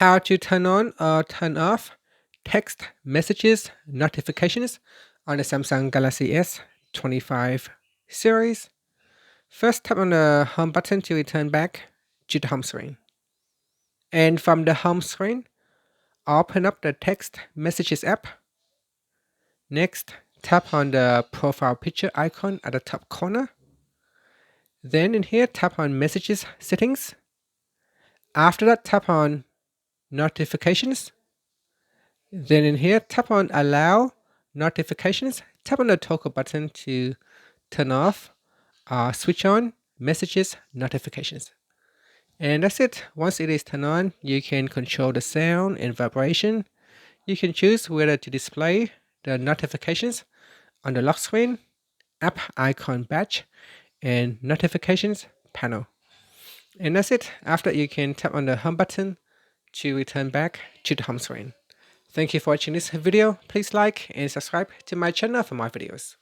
How to turn on or turn off text messages notifications on the Samsung Galaxy S25 series. First, tap on the home button to return back to the home screen. And from the home screen, open up the text messages app. Next, tap on the profile picture icon at the top corner. Then in here, tap on messages settings. After that, tap on notifications. Then in here, tap on allow notifications. Tap on the toggle button to turn off or switch on messages notifications. And that's it. Once it is turned on, you can control the sound and vibration. You can choose whether to display the notifications on the lock screen, app icon badge, and notifications panel. And that's it. After, you can tap on the home button to return back to the home screen. Thank you for watching this video. Please like and subscribe to my channel for more videos.